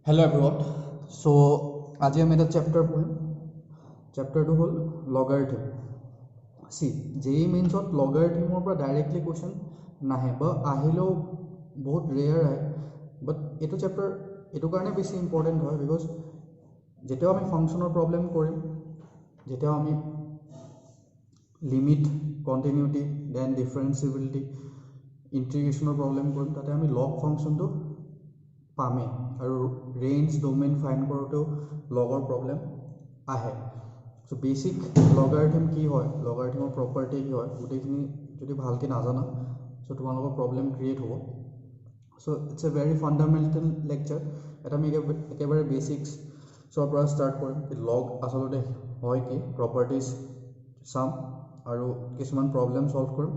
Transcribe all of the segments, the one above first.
Hello everyone. So আজি আমি এটা চেপ্টাৰ পঢ়িম। চেপ্টাৰটো হ'ল লগাৰিথম। সি যেই মেইনছত লগাৰিথমৰ পৰা ডাইৰেক্টলি কুৱেশ্যন নাহে বা আহিলেও বহুত ৰেয়াৰ আহে, বাট এইটো চেপ্টাৰ এইটো কাৰণে বেছি ইম্পৰ্টেণ্ট হয় বিকজ যেতিয়াও আমি ফাংচনৰ প্ৰব্লেম কৰিম, যেতিয়াও আমি লিমিট, কণ্টিনিউটি, দেন ডিফাৰেঞ্চিবিলিটি, ইণ্টিগ্ৰেশ্যনৰ প্ৰব্লেম কৰিম, তাতে আমি লগ ফাংচনটো পামেই আৰু ৰেঞ্জ ডোমেইন ফাইন কৰোঁতেও লগৰ প্ৰব্লেম আহে। চ' বেচিক লগাৰিথম কি হয়, লগাৰিথমৰ প্ৰপাৰ্টি কি হয়, গোটেইখিনি যদি ভালকৈ নাজানা চ' তোমালোকৰ প্ৰব্লেম ক্ৰিয়েট হ'ব। So' it's a very fundamental lecture. এটা আমি একেবাৰে বেচিক্সৰ পৰা ষ্টাৰ্ট কৰিম। লগ আচলতে হয় কি, প্ৰপাৰ্টিজ চাম আৰু কিছুমান প্ৰব্লেম ছল্ভ কৰিম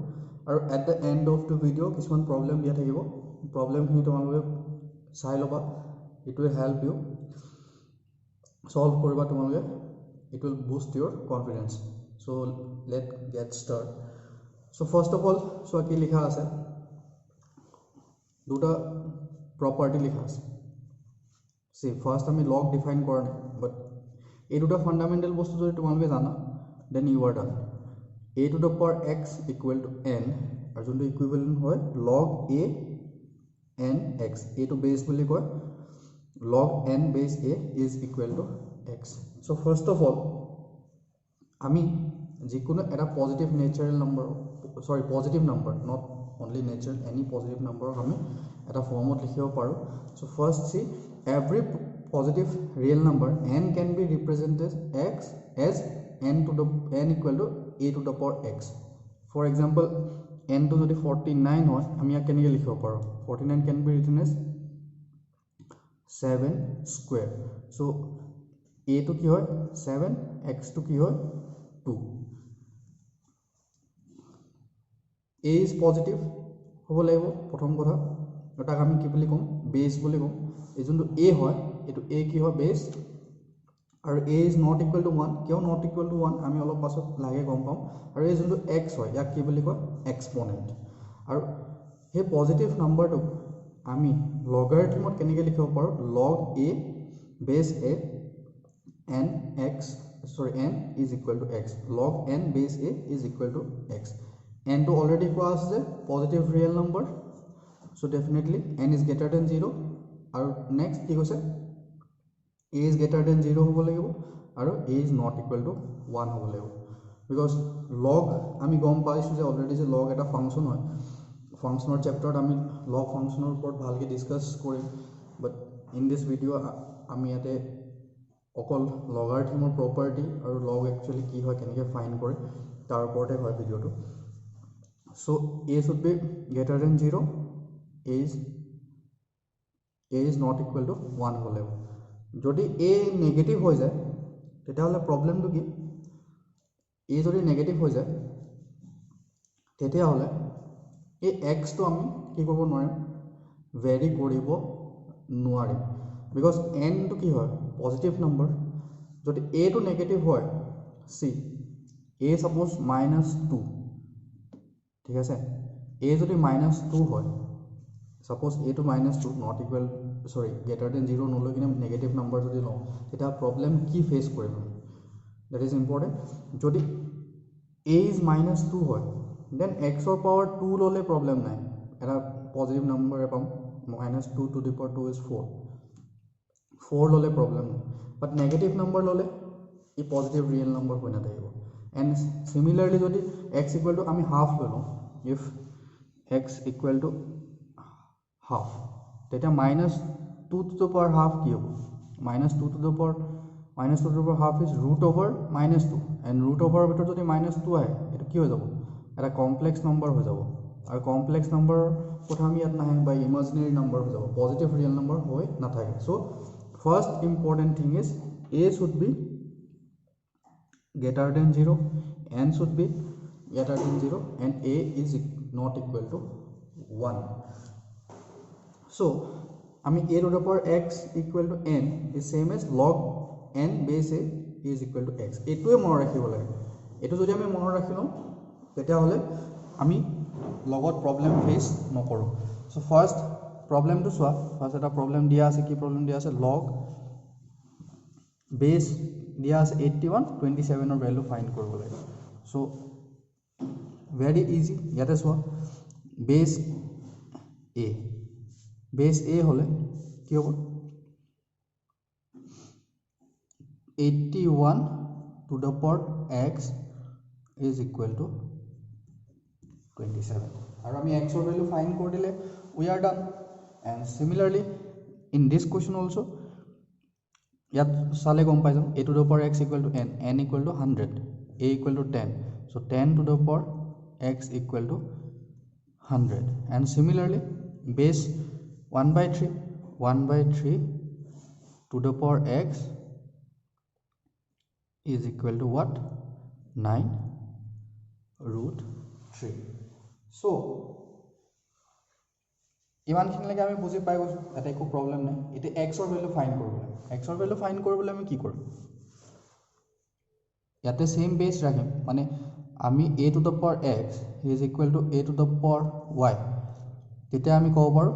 আৰু at the end of the video' কিছুমান প্ৰব্লেম দিয়া থাকিব। প্ৰব্লেমখিনি তোমালোকে চাই ল'বা, it will help you solve কৰিবা তোমালোকে, it will boost your confidence. So' let get start. So' first of all চোৱা কি লিখা আছে, দুটা প্ৰপাৰ্টি লিখা আছে। চি ফাৰ্ষ্ট আমি লগ ডিফাইন কৰা নাই, বাট এই দুটা ফাণ্ডামেণ্টেল বস্তু যদি তোমালোকে জানা then you are done. A to the power x equal to n আৰু যোনটো ইকুইভেলেণ্ট হয় লগ এ এন এক্স, এইটো বেছ বুলি কয়। Log n base a is equal to x. So' first of all আমি যিকোনো এটা positive natural number, positive number, not only natural, any positive নম্বৰক আমি এটা ফৰ্মত লিখিব পাৰোঁ। So' first see every positive real number n can be represented x as n equal to a to the power x. For example এনটো যদি 49 হয়, আমি ইয়াক কেনেকৈ লিখিব পাৰোঁ, 49 can be written as 7 square. চ' এটো কি হয় 7, এক্সটো কি হয় 2। এ ইজ পজিটিভ হ'ব লাগিব প্ৰথম কথা, আৰু তাক আমি কি বুলি ক'ম, বেছ বুলি ক'ম। এই যোনটো এ হয় এইটো এ কি হয় বেছ, আৰু এ ইজ নট ইকুৱেল টু 1, কিয় নট ইকুৱেল টু 1 আমি অলপ পাছত লাহে গম পাম। আৰু এই যোনটো এক্স হয় ইয়াক কি বুলি কয় এক্সপনেণ্ট। আৰু সেই পজিটিভ নাম্বাৰটোক আমি লগাৰিথমত কেনেকৈ লিখিব পাৰোঁ, log a base a n x n is equal to x, log n base a is equal to x. এনটো অলৰেডি কোৱা আছে যে positive real number, so' definitely n is greater than 0। আৰু নেক্সট কি কৈছে, এ ইজ গ্ৰেটাৰ দেন 0 হ'ব লাগিব আৰু এ ইজ নট ইকুৱেল টু 1 হ'ব লাগিব। বিকজ লগ আমি গম পাইছোঁ যে অলৰেডি যে লগ এটা ফাংচন হয়। ফাংচনৰ চেপ্টাৰত আমি লগ ফাংচনৰ ওপৰত ভালকৈ ডিছকাছ কৰিম, বাট ইন দিছ ভিডিঅ' আমি ইয়াতে অকল লগাৰিথমৰ প্ৰপাৰ্টি আৰু লগ একচুৱেলি কি হয়, কেনেকৈ ফাইন কৰে তাৰ ওপৰতে হয় ভিডিঅ'টো। So' a should be greater than 0, a is not equal to 1 হ'ব লাগিব। যদি এ নেগেটিভ হৈ যায় তেতিয়াহ'লে প্ৰব্লেমটো কি, এ যদি নেগেটিভ হৈ যায় তেতিয়াহ'লে এই এক্সটো আমি কি কৰিব নোৱাৰিম, ভেৰি কৰিব নোৱাৰিম। বিকজ এনটো কি হয় পজিটিভ নম্বৰ, যদি এটো নেগেটিভ হয়, চি এ ছাপ'জ -2, ঠিক আছে, এ যদি -2 হয়, ছাপ'জ এটো -2 নট ইকুৱেল গ্ৰেটাৰ দেন 0 নলৈ কিনে নেগেটিভ নম্বৰ যদি লওঁ, তেতিয়া প্ৰব্লেম কি ফেচ কৰিম আমি, দেট ইজ ইম্পৰ্টেণ্ট। যদি এ ইজ -2 হয় দেন এক্সৰ পাৱাৰ 2 ল'লে প্ৰব্লেম নাই, এটা পজিটিভ নম্বৰে পাম, -2 টু দি পাৱাৰ 2 ইজ 4 ল'লে প্ৰব্লেম নাই। বাট নেগেটিভ নম্বৰ ল'লে ই পজিটিভ ৰিয়েল নম্বৰ হৈ নাথাকিব। এণ্ড চিমিলাৰলি যদি এক্স ইকুৱেল টু আমি হাফ লৈ লওঁ, if x equal to half, তেতিয়া -2 টু দ্য পাৱাৰ হাফ কি হ'ব, -2 two the power half is √/-2, and √/ৰ ভিতৰত যদি -2 আহে এইটো কি হৈ যাব, এটা কমপ্লেক্স নম্বৰ হৈ যাব। আৰু কমপ্লেক্স নম্বৰৰ কথা আমি ইয়াত নাহে, বা ইমাজিনেৰী নম্বৰ হৈ যাব, পজিটিভ ৰিয়েল নম্বৰ হৈ নাথাকে। So' first important thing is a should be greater than 0, n should be greater than 0, and a is not equal to 1. So আমি a to the power x equal to n is same as log n base a is equal to x. এইটোৱে মনত ৰাখিব লাগে। এইটো যদি আমি মনত ৰাখি লওঁ তেতিয়াহ'লে আমি লগত প্ৰব্লেম ফেচ নকৰোঁ। চ' ফাৰ্ষ্ট প্ৰবলেমটো চোৱা ফাৰ্ষ্ট এটা প্ৰবলেম দিয়া আছে কি প্ৰবলেম দিয়া আছে log বেস দিয়া আছে 81 27 ৰ ভ্যালু ফাইন্ড কৰিব লাগে সো very easy ইয়াতে চোৱা বেস a হলে কি হ'ব 81 to the power x is equal to 27 আৰু আমি x ৰ ভ্যালু ফাইন্ড কৰি দিলে we are done and similarly in this question also ইয়াত সালে গম পাই যাম a to the power x equal to n equal to 100 a equal to 10 so 10 to the power x equal to 100 and similarly base 1 by 3 to the power x is equal to what 9√3 so ইমান খিনিলৈকে আমি বুজি পাই গৈছো এটা একো problem নাই এতিয়া x ৰ ভ্যালু ফাইন্ড কৰিবলৈ আমি কি কৰিম ইয়াতে সেম বেস ৰাখিম মানে আমি a to the power x is equal to a to the power y তেতিয়া আমি ক'ব পাৰো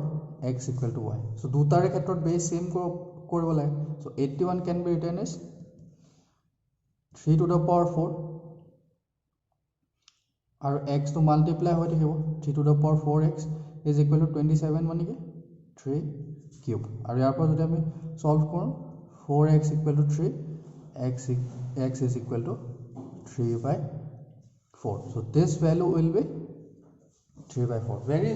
x equal to y so দুটাৰে ক্ষেত্ৰত বেস সেম কৰিব লাগে so 81 can be written as 3 to the power 4 আৰু x to multiply হৈ থাকিব 3 to the power 4x is equal to 27 মানে কি 3 cube আৰু ইয়াৰ পৰা যদি আমি সলভ কৰো 4x equal to 3 x is equal to 3 by 4 so this value will be 3 by 4 very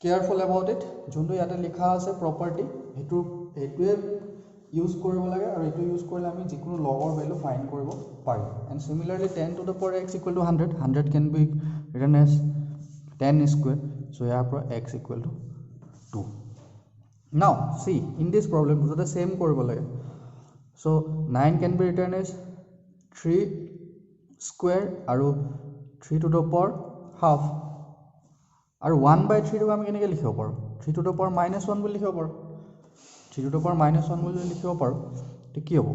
careful about it যোনটো ইয়াতে লিখা আছে property এটোৱে ইউজ কৰিব লাগে আৰু এটো ইউজ কৰিলে আমি যিকোনো লগৰ ভ্যালু ফাইন্ড কৰিব পাৰিম and similarly 10 to the power x equal to 100 can be written as 10 square so here for x equal to 2 now see in this problem so the same কৰিব লাগে so 9 can be written as 3 square আৰু 3 to the power half আৰু 1 by 3 টো আমি কেনেকৈ লিখিব পাৰো 3 to the power -1 বুলি লিখিব পাৰো 3 to the power -1 বুলি লিখিব পাৰো তে কি হ'ব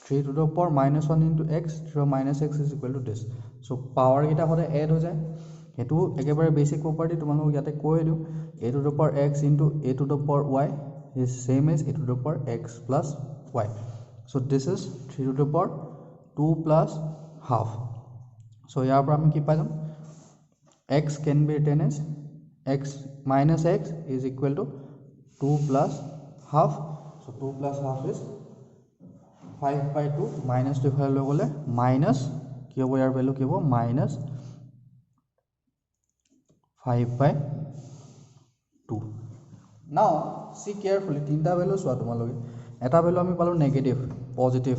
3 to the power -1 into x 3 minus x is equal to this so power গিটা হতে এড হৈ যায় হেতু একেবাৰে বেসিক প্ৰপাৰ্টি তোমালোক ইয়াতে কৈ দিও a to the power x into a to the power y is same as a to the power x plus y so this is 3 to the power 2 plus half so ইয়াৰ পৰা আমি কি পাই যাম x can be written as x minus x is equal to 2 plus half so 2 plus half is 5 by 2 minus 2 ফালে লৈ গলে minus কি হ'ব ইয়াৰ ভ্যালু কি হ'ব minus 5 by 2 now see carefully তিনটা ভ্যালু চোৱা তোমালোকে এটা ভ্যালু আমি পালো নেগেটিভ পজিটিভ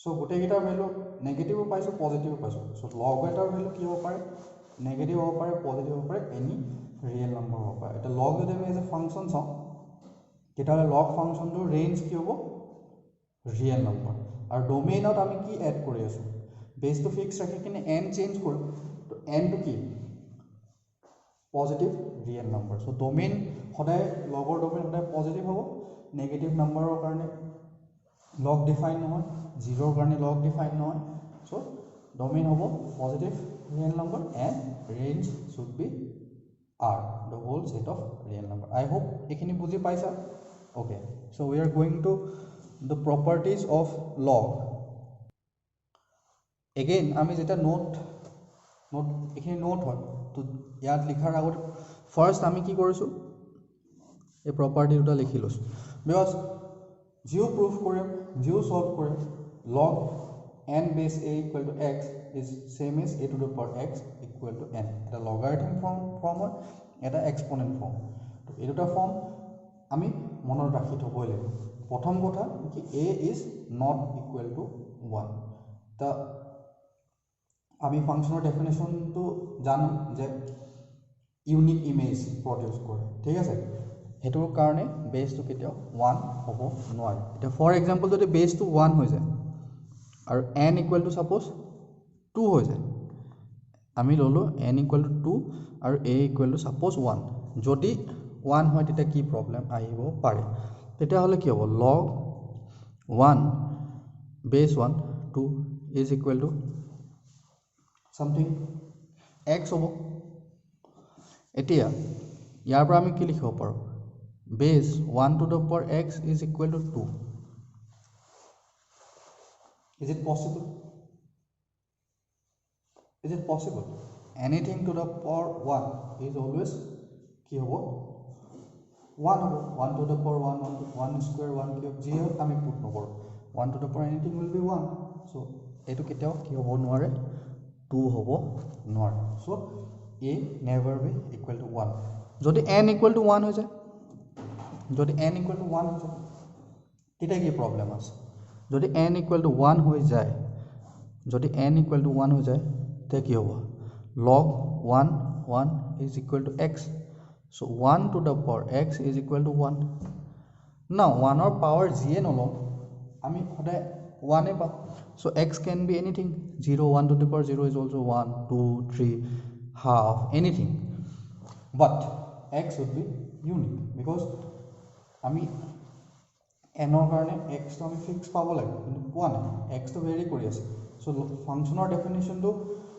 so গোটেই গিটাৰ ভ্যালু নেগেটিভ পাইছো পজিটিভ পাইছো so log এটাৰ ভ্যালু কি হ'ব পাৰে নেগেটিভ হ'ব পাৰে পজিটিভ হ'ব পাৰে এনি ৰিয়েল নম্বৰ হ'ব পাৰে এটা log যদি আমি এজ এ ফাংচন চাও তেতিয়ালে log ফাংচনটো ৰেঞ্জ কি হ'ব ৰিয়েল নম্বৰ আৰু ডোমেইনত আমি কি এড কৰি আছো বেস টু ফিক্স ৰাখি কিনে n চেঞ্জ কৰিম তো n টু কি positive real number so domain সদায় লগৰ ডোমেইন সদায় পজিটিভ হ'ব নেগেটিভ নম্বৰৰ কাৰণে log ডিফাইন নহয় জিৰোৰ কাৰণে log ডিফাইন নহয় সো ডোমেইন হ'ব positive real number and range should be r the whole set of real number I hope এখিনি বুজি পাইছা okay so we are going to the properties of log again আমি যেটা note এখিনি note হয় তো ইয়াত লিখাৰ আগত ফাৰ্স্ট আমি কি কৰিছো এই প্ৰপাৰ্টি দুটা লিখি লৈছো because জিও প্ৰুফ কৰিম জিও সলভ কৰিম log n base a equal to x is same as a to the power x equal to n এটা লগাৰিথম ফৰ্ম হয় এটা এক্সপোনেন্ট ফৰ্ম তো এই দুটা ফৰ্ম আমি মনত ৰাখি থবই লাগিব প্ৰথম কথা কি a is not equal to 1 তা আমি ফাংশনৰ ডেফিনেশন তো জানো যে ইউনিক ইমেজ প্ৰডিউস কৰে ঠিক আছে হেতুৰ কাৰণে বেস টু কেতিয়াও 1 হ'ব নোৱাৰে এটা ফৰ এক্সাম্পল যদি বেস টু 1 হৈ যায় আৰু n equal to suppose 2 হৈ যায় আমি ললো n equal to 2 আৰু a equal to suppose 1 যদি 1 হয় তেতিয়া কি প্ৰবলেম আহিব পাৰে তেতিয়া হলে কি হ'ব log 1 base 1 2 is equal to something x হ'ব এতিয়া ইয়াৰ পৰা আমি কি লিখিব পাৰো বেছ 1 to the power x is equal to 2 is it possible anything to the power 1 is always কি হ'ব 1 হ'ব 1 to the power 1 square 1 cube যি হওক আমি পুট নকৰো 1 to the power anything will be 1 so এটো কেতিয়াও কি হ'ব নোৱাৰে 2 হ'ব নোৱাৰে so a never be equal to 1 যদি n equal to 1 হৈ যায় যদি n equal to 1 হৈ যায় তেতিয়া কি প্ৰবলেম আছে যদি n equal to 1 হৈ যায় যদি n equal to 1 হৈ যায় তে কি হ'ব log 1 1 is equal to x so 1 to the power x is equal to 1 now 1 or power যিয়ে নলওঁ আমি সদায় 1 এ পাম so x can be anything 0 1 to the power 0 is also 1 2 3 half anything but x would be unique because আমি n ৰ কাৰণে x তো আমি ফিক্স পাব লাগে কিন্তু পোৱা নাই x তো ভেৰি কৰি আছে so ফাংচনৰ ডেফিনিশ্যন তো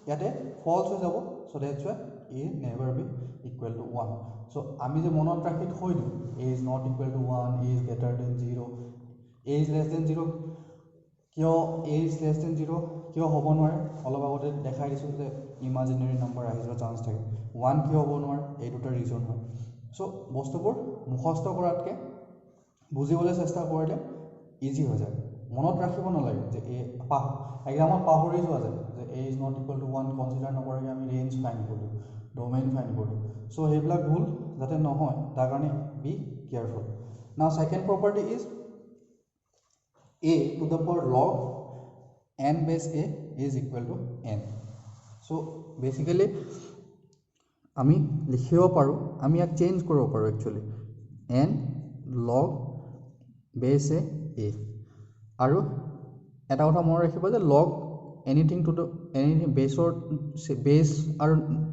ইয়াতে ফলস হৈ যাব so that's why a never be equal to 1 so আমি যে মনত ৰাখি থৈ দিও a is not equal to 1 a is greater than 0 a is less than 0 কিয় a is less than 0 কিয় হ'ব নোৱাৰে অলপ আগতে দেখাই দিছো যে ইমাজিনাৰি নম্বৰ আহি যোৱাৰ চান্স থাকে 1 কিয় হ'ব নোৱাৰে এই দুটা ৰিজন হয় so বস্তুবোৰ মুখস্থ কৰাতকে বুজিবলৈ চেষ্টা কৰিলে ইজি হৈ যায় মনত ৰাখিব নালাগে যে এ এক্সামত পাহৰি যোৱা যায় যে a is not equal to 1 consider নকৰাকৈ আমি ৰেঞ্জ ফাইন কৰিলো ডোমেইন ফাইন কৰিলো সো হেবিলাক ভুল যাতে নহয় তাৰ কাৰণে বি কেয়াৰফুল নাও second property is a to the power log n base a is equal to n so basically আমি লিখিব পাৰো আমি ইয়াক চেঞ্জ কৰিব পাৰো actually n log base a আৰু এটা কথা মনত ৰাখিব যে log anything to the anything base or base আৰু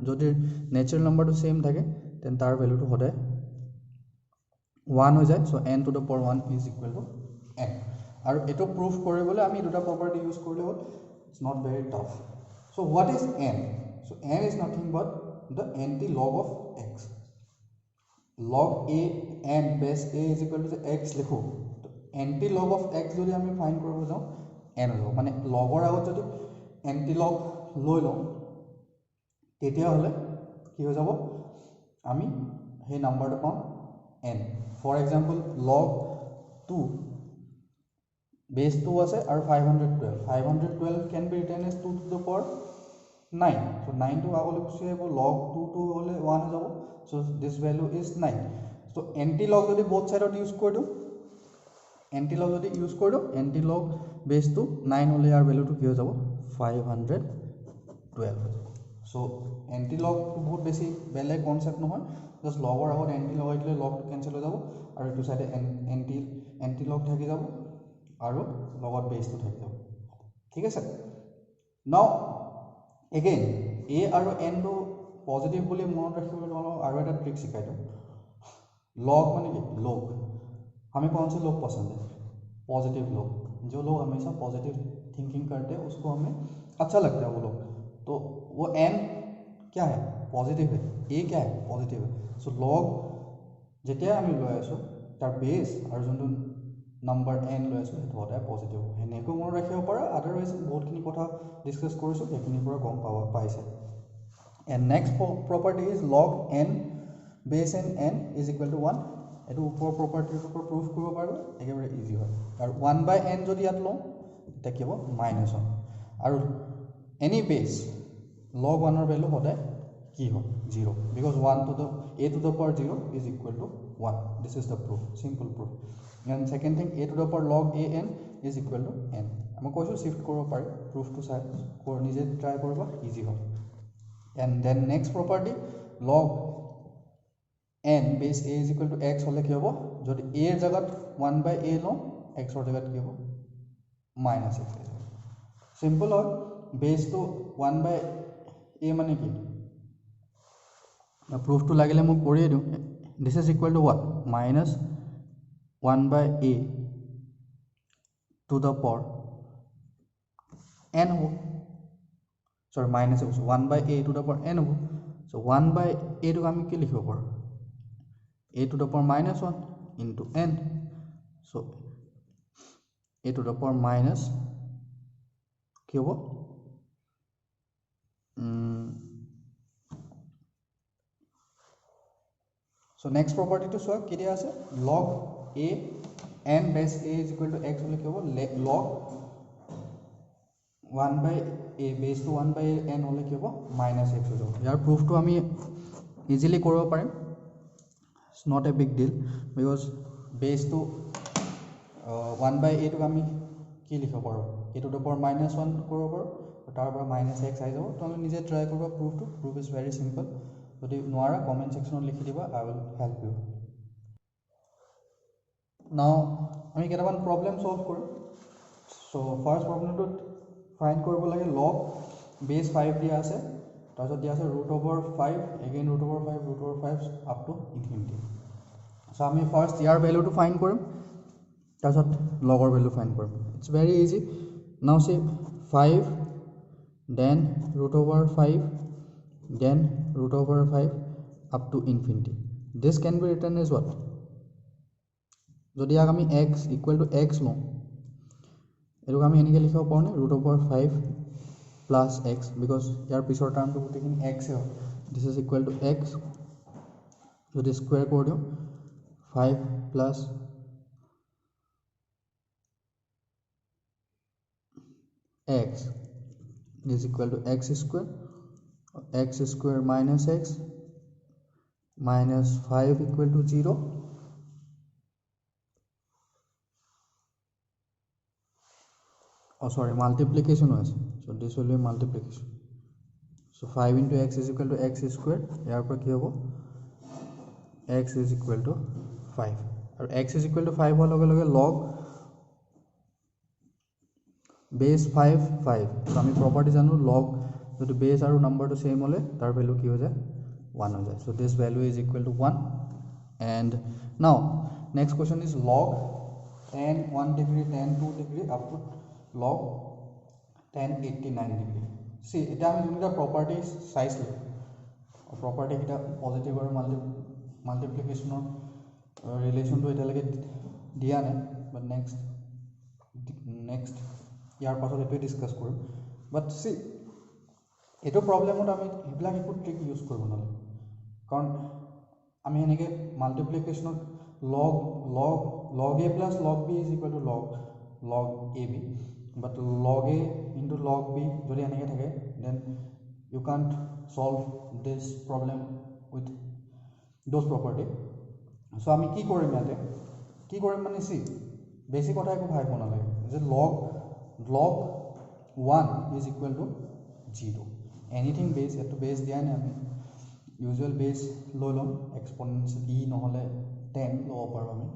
যদি নেচাৰেল নাম্বাৰটো সেম থাকে তেন তাৰ ভ্যালুটো হতে 1 হৈ যায় so n to the power 1 is equal to n আৰু এটো প্ৰুফ কৰিবলৈ আমি দুটা প্ৰপাৰ্টি ইউজ কৰিলে হ'ল it's not very tough so what is n so n is nothing but the anti-log of x log a n base a is equal to x লিখো তো anti-log of x যদি আমি find কৰিব যাও n হ'ব মানে লগৰ আগত যদি anti-log লৈ লওঁ তেতিয়া হলে কি হৈ যাব আমি সেই নাম্বাৰটো পাম n for example log 2 base 2 আছে আৰু 512 can be written as 2 to the power 9 so 9 to আগলৈ গুছি আহিব log 2 to হলে 1 হৈ যাব so this value is 9 so anti-log যদি both side ইউজ কৰি দিও anti-log যদি ইউজ কৰি দিও anti-log base 2 9 হলে ইয়াৰ ভ্যালুটো কি হৈ যাব 512 so anti-log বহুত বেছি বেলেগ কনসেপ্ট নহয় জাস্ট লগৰ আগত anti-log আইলে log টো কেনসেল হৈ যাব আৰু ইটো সাইডে anti-log থাকি যাব আৰু লগত বেস টো থাকি যাব ঠিক আছে নাও again a আৰু n টো পজিটিভ বুলি মনত ৰাখিবলৈ আৰু এটা ট্ৰিক শিকাই দিও log माने কি log हमें कौन से लोग पसंद है पॉजिटिव लोग जो लोग हमेशा पॉजिटिव थिंकिंग करते हैं उसको हमें अच्छा लगता है वो लोग तो वो n क्या है पॉजिटिव है a क्या है पॉजिटिव है सो log যেতিয়া আমি লৈ আছো তাৰ বেস আৰু যোনটো নাম্বাৰ n লৈ আছো সেইটো হতে পজিটিভ হেনেকো মনত ৰাখিব পাৰা আদাৰৱাইজ বহুতখিনি কথা ডিসকাস কৰিছো সেইখিনি পৰা গম পাইছে and next property is log n base n is equal to 1 এটো উপৰ প্ৰপাৰ্টিৰ ওপৰ প্ৰুফ কৰিব পাৰো একেবাৰে ইজি হয় আৰু 1/n যদি ইয়াত লওঁ এটা কি হ'ব -1 আৰু এনি বেস log 1 ৰ ভ্যালু হতে কি হয় 0 because 1 to the a to the power 0 is equal to 1 this is the proof simple proof and second thing a to the power log an is equal to n আমি কৈছো shift কৰিব পাৰি proof to চাই নিজে try কৰিবা easy হয় and then next property log n base a is equal to x হলে কি হ'ব যদি a এর জায়গাত 1/a লও x এর জায়গাত কি হ'ব -x সিম্পল হয় বেস তো 1/a মানে কি না প্রুফ তো লাগিলে মই কৰিয়ে দিও this is equal to what -1/a to the power n হ'ব sorry minus 1 by a to the power n हो सो 1 by a to आमी की लिखिब पारो a to the power minus 1 into n so a to the power minus কি হ'ব so next property to सोआ কি দিয়া আছে log a n base a is equal to x হলে কি হ'ব log 1 by a base to 1 by n হলে কি হ'ব minus x হৈ যাব ইয়াৰ proof to আমি easily কৰিব পাৰিম it's not a big deal because base to 1 by a to আমি কি লিখিব পাৰো a to the power minus 1 কৰিব পাৰো তাৰ পৰা minus x আহি যাব তুমি নিজে ট্ৰাই কৰিবা proof is very simple যদি নোৱাৰা কমেন্ট সেকশনত লিখি দিবা I will help you now আমি কেটামান প্ৰবলেম সলভ কৰিম so first প্ৰবলেমটো ফাইন্ড কৰিব লাগে log base 5 দিয়া আছে তাৰপিছত দিয়া আছে root over 5 again root over 5 up to infinity so আমি ফাৰ্স্ট ইয়াৰ ভ্যালুটো ফাইন্ড কৰিম তাৰপিছত লগৰ ভ্যালু ফাইন্ড কৰিম it's very easy now say 5 then root over 5 then root over 5 up to infinity this can be written as what যদি আমি x equal to x লওঁ এটো আমি এনেকে লিখিব পাৰো নে root over 5 plus x because ইয়াৰ পিছৰ টাৰ্মটো গুটেখিনি x হয় this is equal to x যদি স্কয়াৰ কৰি দিও 5 plus x is equal to x square minus x minus 5 equal to 0 oh sorry multiplication was so this will be multiplication so 5 into x is equal to x square यार पर क्या होगा x is equal to 5 और x is equal to 5 वाला लगे log base 5 5 so আমি property জানো log যদি base আৰু number to same হলে তাৰ value কি হৈ যায় 1 হৈ যায় so this value is equal to 1 and now next question is log tan 1 degree tan 2 degree up to log tan 89 degree see এটা আমি যোনটা property size লে property কিটা positive আৰু multiplication relation to এটা লাগে দিয়া নাই but next ইয়াৰ পাছত এটো ডিসকাস কৰিম বাট সি এটো প্ৰবলেমত আমি হেবিলাক একো ট্ৰিক ইউজ কৰিব নালাগে কাৰণ আমি এনেকে মাল্টিপ্লিকেশনত log a plus log b is equal to log ab but log a into log b যদি এনেকে থাকে then you can't solve this problem with those property so আমি কি কৰিম ইয়াতে কি কৰিম মানে সি বেসিক কথা একো ভাবিব নালাগে যে log 1 is equal to 0 anything base to base दिया ने हमें usual base लो लो exponential e নহলে 10 लो पारो हमें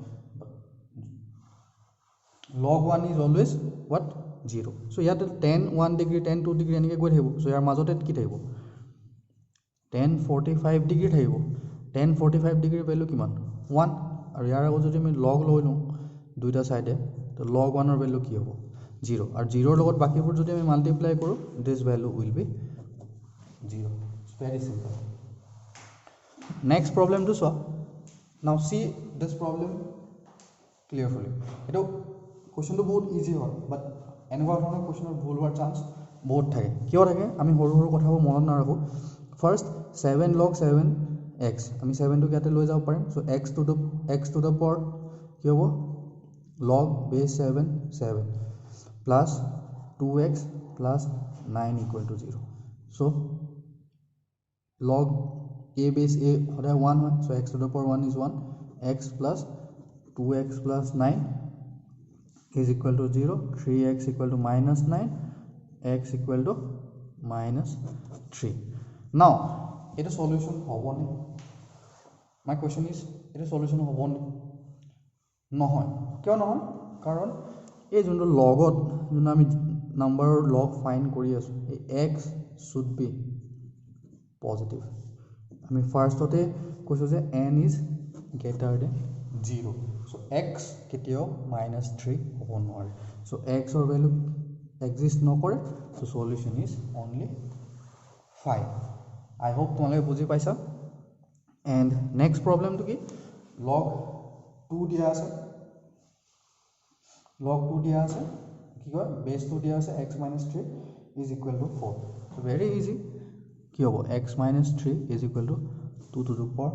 log 1 is always what 0 so यात 10 1 degree 10 2 degree এনেকে গৈ থাকিব so ইয়াৰ মাজতে কি থাকিব 10 45 degree থাকিব 10 45 degree value কিমান 1 আৰু ইয়াৰ আগত যদি আমি log লৈ লওঁ দুইটা সাইডে তো log 1 ৰ value কি হ'ব 0 और 0 লগত বাকিবোৰ যদি আমি মাল্টিপ্লাই কৰো this value will be 0 it's very simple next problem to solve now see this problem clearly eto question to बहुत easy হয় but এনেকুৱা ধৰণৰ কোৱেশ্চনৰ ভুল হোৱাৰ চান্স বহুত থাকে কিয় থাকে আমি সৰু সৰু কথাবোৰ মনত নাৰাখো ফাৰ্স্ট 7 log 7 x আমি 7 টো ইয়াতে লৈ যাব পাৰিম so x to the power কি হ'ব log base 7 7 plus 2x plus 9 equal to 0 so log a base a होता है 1 है so x to the power 1 is 1 x plus 2x plus 9 is equal to 0 3x equal to minus 9 x equal to minus 3 now it is solution hobo ne my question is it is solution hobo ne নহয় কিয় নহয় কাৰণ এই যোনটো লগত যোন আমি নাম্বাৰৰ লগ ফাইন্ড কৰি আছো এই x should be positive আমি ফাৰ্স্টতে কৈছো যে n is greater than 0 so x কেতিয়াও -3 হ'ব নোৱাৰে so x or value exist নকৰে so solution is only 5. I hope তোমালোকে বুজি পাইছা। এণ্ড নেক্সট প্ৰব্লেমটো কি, লগ 2 দিয়া আছে, লগ 2 দিয়া আছে, কি কয় বেছ 2 দিয়া আছে, x minus 3 is equal to 4. So very easy, কি হ'ব x minus 3 is equal to 2 to the power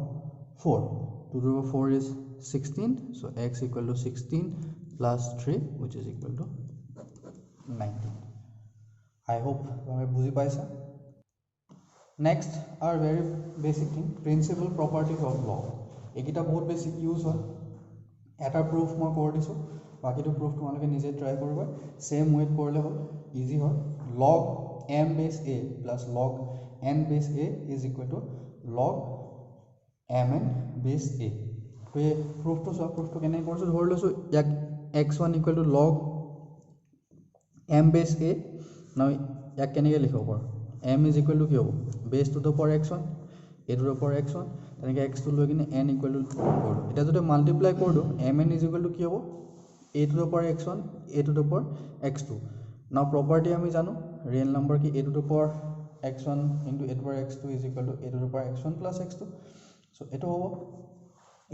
4. 2 to the power 4 is 16, so x equal to 16 plus 3 which is equal to 19. I hope তোমালোকে বুজি পাইছা। Next are very basic thing, principal properties of law. এইকেইটা বহুত বেছি use হয়। এটা proof মই কৰি দিছোঁ, বাকীটো প্ৰুফ তোমালোকে নিজে ট্ৰাই কৰিবা, ছেম ৱেত কৰিলে হ'ল, ইজি হয়। লগ m বেছ a প্লাছ লগ n বেছ a is equal two log mn বেছ a। তো এই প্ৰুফটো চোৱা, প্ৰুফটো কেনেকৈ কৰিছোঁ, ধৰি লৈছোঁ ইয়াক x1 equal to log m বেছ a। ন ইয়াক কেনেকৈ লিখিব পাৰোঁ, m ইজ ইকুৱেল টু কি হ'ব, বেছ two the power x1 a two the power x1, তেনেকৈ x2 লৈ কিনে n ইকুৱেল টু কৰিলোঁ। এতিয়া যদি মাল্টিপ্লাই কৰি দিওঁ mn ইজ ইকুৱেল টু কি হ'ব, a to the power x1 a to the power x2. Now property আমি জানো, real number কি a to the power x1 into a to the power x2 is equal to a to the power x1 plus x2. So এটো হ'ব।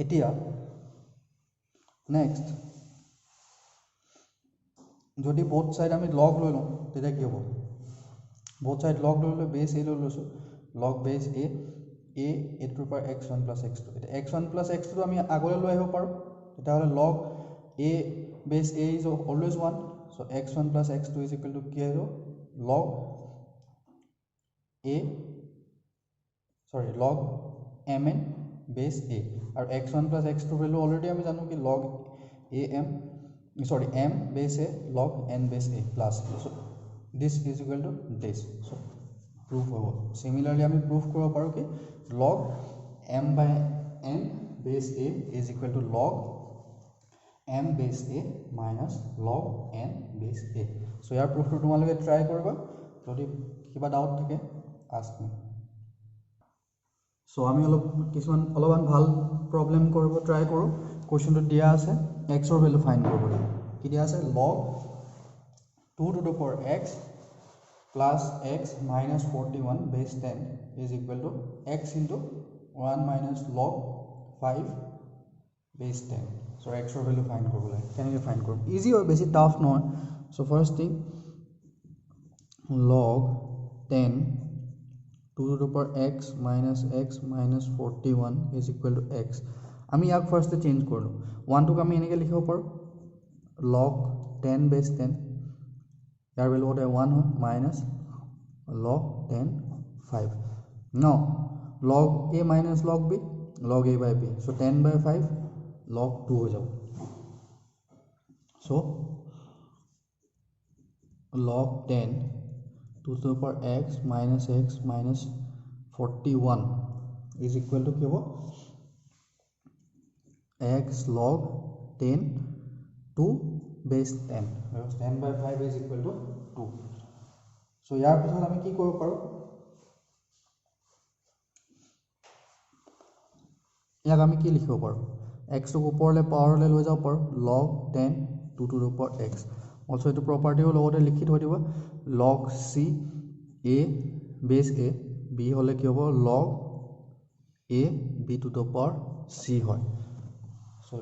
এতিয়া next যদি both side আমি log লৈ লওঁ তেতিয়া কি হ'ব, both side log লৈ লৈ base a লৈ লৈছোঁ, log base a a to the power x1 plus x2। এতিয়া x1 plus x2 আমি আগলৈ লৈ আহিব পাৰোঁ, তেতিয়াহ'লে log a base a is always 1, so x1 plus x2 is equal to কি আহিব, log log mn base a, আৰু x1 plus x2 value already আমি জানো কি log m base a log n base a plus, so this is equal to this, so proof হ'ব। Similarly আমি proof কৰিব পাৰোঁ কি log m by n base a is equal to log m base a minus log n base a. So ইয়াৰ প্ৰুফটো তোমালোকে try কৰিবা, যদি কিবা doubt থাকে ask me. So আমি অলপমান ভাল প্ৰব্লেম কৰিব ট্ৰাই কৰোঁ। কুৱেশ্যনটো দিয়া আছে x ৰ ভ্যালু ফাইণ্ড কৰিব লাগিব, কি দিয়া আছে, log 2 to the power x plus x minus 41 base 10 is equal to x into 1 minus log 5 base 10. So x ৰ ভ্যালু ফাইণ্ড কৰিব লাগে, কেনেকৈ ফাইণ্ড কৰিম, ইজি হয়, বেছি টাফ নহয়। So first thing log 10 2 to the power x minus 41 is equal to x। আমি ইয়াক ফাৰ্ষ্টে চেঞ্জ কৰিলোঁ, 1টোক আমি এনেকৈ লিখিব পাৰোঁ log 10 base 10, ইয়াৰ ভ্যালু হ'লে 1 হয়, minus log 10 5। Now log a minus log b, log a by b, so 10 by 5 log 2 হৈ যাব। So log 10 2 to the power x minus 41 is equal to কি হ'ব, x log 10 to base 10, 10 by 5 is equal to 2. So ইয়াৰ পিছত আমি কি কৰিব পাৰোঁ, ইয়াক আমি কি লিখিব পাৰোঁ, xটোক ওপৰলৈ পাৱাৰলৈ লৈ যাব পাৰোঁ, log 10 2 to the power x। Also এইটো প্ৰপাৰ্টিও লগতে লিখি থৈ দিব, log c a base a, b হ'লে কি হ'ব log a b to the power c হয়। সো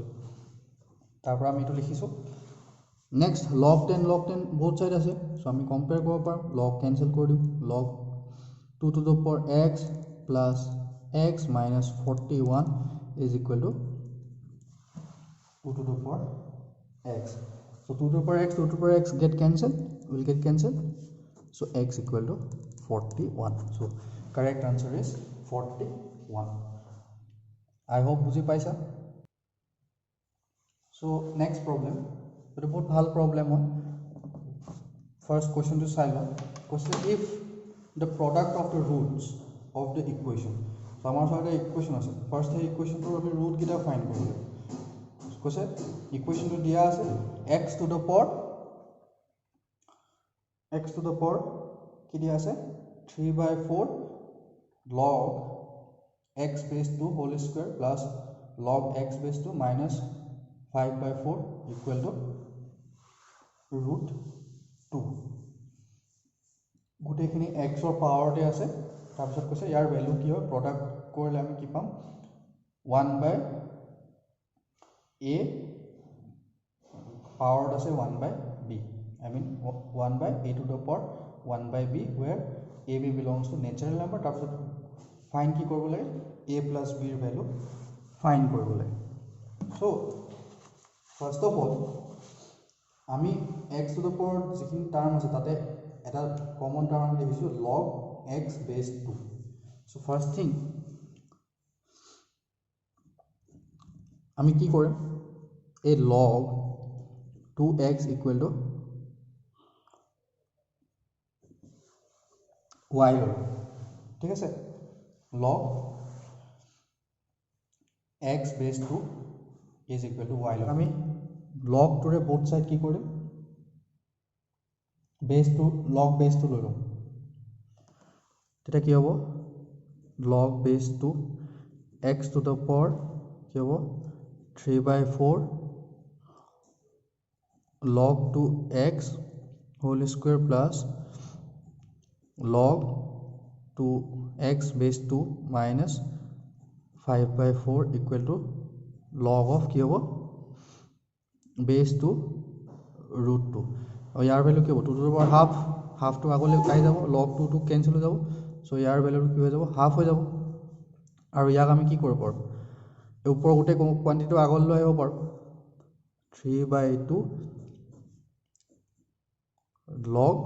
তাৰ পৰা আমি এইটো লিখিছোঁ। নেক্সট log 10 বহুত সাইড আছে, সো আমি কম্পেয়াৰ কৰিব পাৰোঁ, log কেনসেল কৰি দিওঁ, log 2 to the power x plus x minus 41 is equal to 2 to the power x. So 2 to the power x get cancelled, will get cancelled, so x equal to 41. So correct answer is 41. I hope বুজি পাইছা। So next problem, এটা বহুত ভাল problem হয়। First question to চাই লওঁ, question if the product of the roots of the equation, so আমাৰ ওচৰত ইকুৱেশ্যন আছে, ফাৰ্ষ্ট এই ইকুৱেশ্যনটোৰ আমি ৰুট কেইটা ফাইণ্ড কৰিব লাগিব। কৈছে ইকুৱেশ্যনটো দিয়া আছে x to the power কি দিয়া আছে 3/4 log x base 2 whole square plus log x base 2 minus 5/4 equal to root 2। গোটেইখিনি x ৰ পাৱাৰতে আছে, তাৰপিছত কৈছে ইয়াৰ ভ্যালু কি হয় প্ৰডাক্ট কৰিলে আমি কি পাম 1/a পাৱাৰত আছে 1/b I mean 1/a to the power 1/b where ab belongs to natural number তাৰপিছত ফাইন কি কৰিব লাগে a plus b ৰ ভ্যালু ফাইন কৰিব লাগে সো ফাৰ্স্ট অফ অল আমি x to the power যিখিনি টাৰ্ম আছে তাতে এটা কমন টাৰ্ম আমি লিখিছো log x base 2 so first thing আমি কি কৰিম a log 2x equal to y ললো ঠিক আছে log x base 2 is equal to y ললো আমি log 2 ৰে both side কি কৰিম base 2 log base 2 ললো তেতিয়া কি হ'ব log base 2 x to the power কি হ'ব 3/4 log 2x whole square plus log 2x base 2 minus 5/4 equal to log of কি হ'ব base 2 root 2 और यार वैल्यू কি হ'ব 2 to the power half half to আগলৈ আহি যাব log 2 to cancel হৈ যাব সো ইয়াৰ ভ্যালু কি হৈ যাব half হৈ যাব আৰু ইয়াক আমি কি কৰিব পাৰো এই ওপৰ গোটে কোৱান্টিটি আগলৈ আহিব পাৰো 3/2 log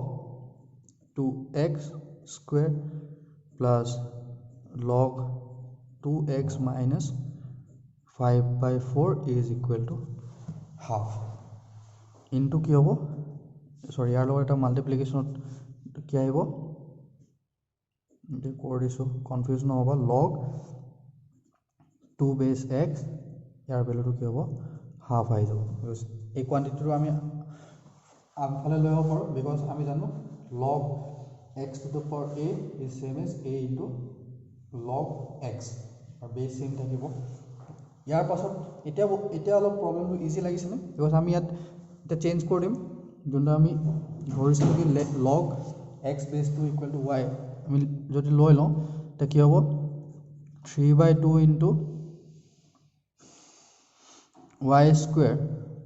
2x square plus log 2x minus 5/4 is equal to half into কি হ'ব সৰি ইয়াৰ লগত এটা মাল্টিপ্লিকেশনত কি আহিব এটো কৰি দিছো কনফিউজ নহব log 2 base x ইয়াৰ ভ্যালুটো কি হ'ব হাফ আহি যাব এই কোৱান্টিটিটো আমি আগফালে লৈ যাব পাৰো বিকজ আমি জানো log x to the power a is same as a into log x আৰু বেস সেম থাকিব ইয়াৰ পাছত এতিয়া অলপ প্ৰবলেমটো ইজি লাগিছে নে বিকজ আমি ইয়াত এটা চেঞ্জ কৰি দিম যোনটো আমি ধৰিছিলো কি log x base 2 equal to y আমি যদি লৈ লওঁ তে কি হ'ব 3/2 into y square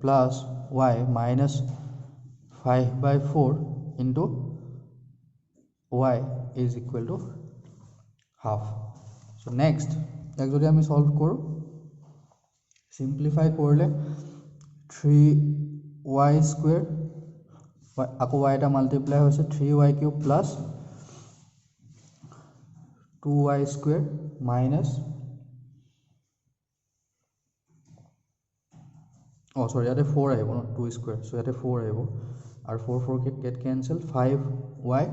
plus y minus 5/4 into y is equal to half so next এক যদি আমি সলভ কৰো সিম্পলিফাই কৰিলে 3y square আকৌ y এটা মাল্টিপ্লাই হৈছে 3y cube plus 2y square minus oh sorry ইয়াতে 4 আহিব ন 2 square so ইয়াতে 4 আহিব আৰু 4 get cancel 5y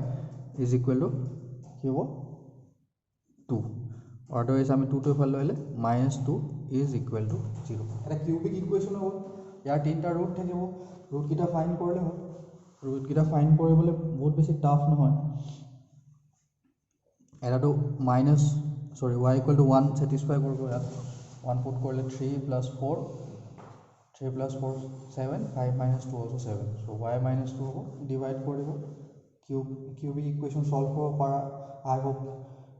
is equal to কি হ'ব 2 otherwise আমি 2 to ফাল লইলে -2 is equal to 0 এটা কিউবিক ইকুয়েশন হ'ব ইয়াৰ তিনটা ৰুট থাকিব ৰুট কিটা ফাইন্ড কৰিলে হ'ল ৰুট কিটা ফাইন্ড কৰিবলৈ বহুত বেছি টাফ নহয় এটাটো y equal to 1 satisfy কৰিব ইয়াত 1 put কৰিলে 3 plus 4 3 plus 4 7 5 minus 2 also 7 so y minus 2 ho divide koribo cubic equation solve koro para I hope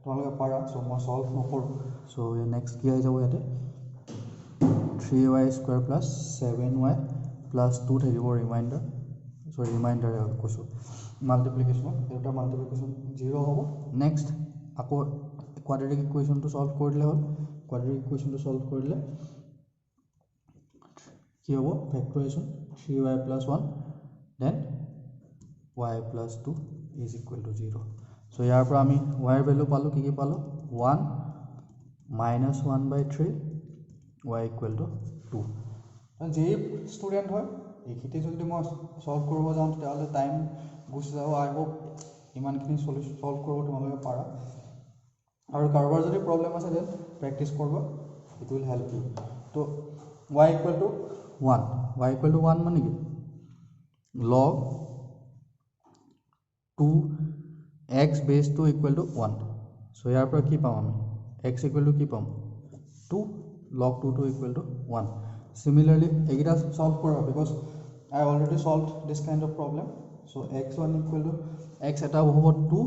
tomaloke para so mo solve nokoru so next ki ai jabo yate 3y square plus 7y plus 2 thakibo reminder so reminder koso multiplication eta multiplication 0 hobo next ako quadratic equation to solve korile hol quadratic equation to solve korile কি হ'ব factorization 3y plus 1 then y plus 2 is equal to 0 so ইয়াৰ পৰা আমি y ৰ value পালো কি পালো 1 minus 1/3 y equal to 2 যে student হয় এইখিতে যদি মই সলভ কৰিব যাওঁ তেতিয়াহলে টাইম গুছি যাব আই হোপ ইমানখিনি সলিউশন সলভ কৰিব তোমালোকে পাৰা আৰু কাৰোবাৰ যদি প্ৰবলেম আছে দেন প্ৰেক্টিস কৰবা ইট উইল হেল্প ইউ তো y equal to 1 y equal to 1 মানে কি log 2 x base 2 equal to 1 so ইয়াৰ পৰা কি পাম আমি x equal to কি পাম 2 log 2 2 equal to 1 similarly এগিটা solve কৰা because I already solved this kind of problem so x1 equal to x এটা হ'ব 2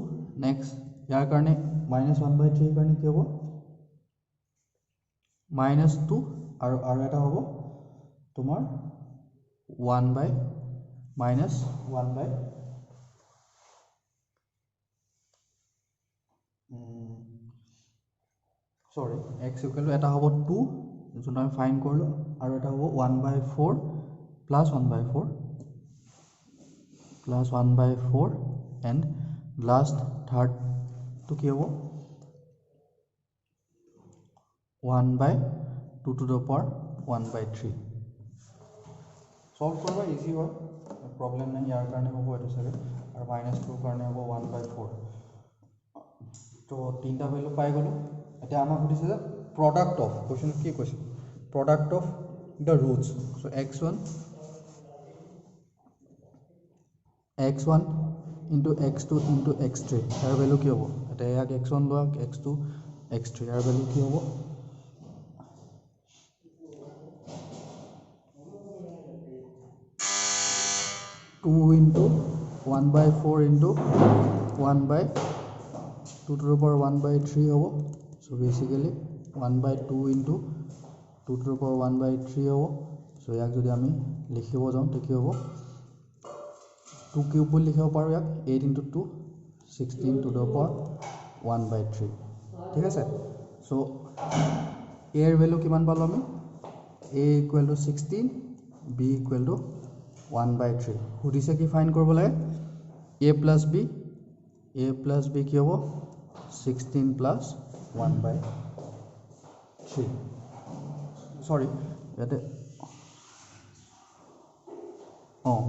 next ইয়াৰ কাৰণে -1/3 কাৰণে কি হ'ব -2 আৰু এটা হ'ব তোমাৰ 1/(-1/) সৰি x ইকুৱেল এটা হ'ব 2 যোনটো আমি ফাইন কৰিলোঁ আৰু এটা হ'ব 1/4 প্লাছ 1/4 এণ্ড লাষ্ট থাৰ্ডটো কি হ'ব 1/2 to the power 1/3 সলভ কৰিব ইজি হয় প্ৰব্লেম নাই ইয়াৰ কাৰণে হ'ব এইটো চাগে আৰু -2 কাৰণে হ'ব 1/4 তো তিনিটা ভেলু পাই গ'লোঁ এতিয়া আমাক সুধিছে যে প্ৰডাক্ট অফ কুৱেশ্যন কি কৈছে product of the routes so' x1 into x2 into x3 year value কি হ'ব এতিয়া ইয়াক x1 লোৱা x2 x3 ইয়াৰ ভেলু কি হ'ব 2 into 1/4 into 1/2 to the power 1/3 হ'ব so basically 1/2 into 2 to the power 1/3 হ'ব so ইয়াক যদি আমি লিখিব যাওঁ তে কি হ'ব 2 কিউব বুলি লিখিব পাৰোঁ ইয়াক 8 into 2 16 to the power 1/3 ঠিক আছে so a এর ভ্যালু কিমান পালো আমি a equal to 16 b equal to 1/3 সুধিছে কি ফাইন কৰিব লাগে a plus b কি হ'ব 16 plus 1/3 সৰি ইয়াতে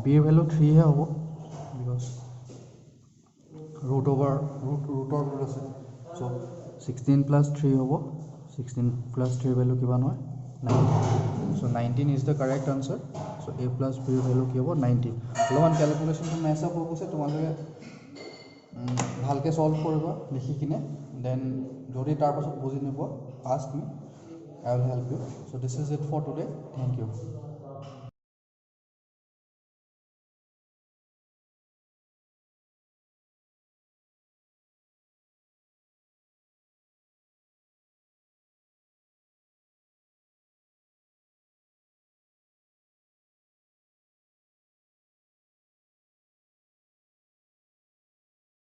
b এৰ ভ্যালু 3 হে হ'ব বিকজ ৰুটৰ ভ্যালু আছে so 16 plus 3 হ'ব 16 plus 3 ভ্যালু কিমান হয় 19 so 19 is the correct answer so a plus b value কি হ'ব 19 অলপমান ক্যালকুলেশনটো মেছ আপ হৈ গৈছে তোমালোকে ভালকে সলভ কৰিবা লিখি কিনে দেন যদি তাৰ পাছত বুজি নোপোৱা ask me I will help you so this is it for today thank you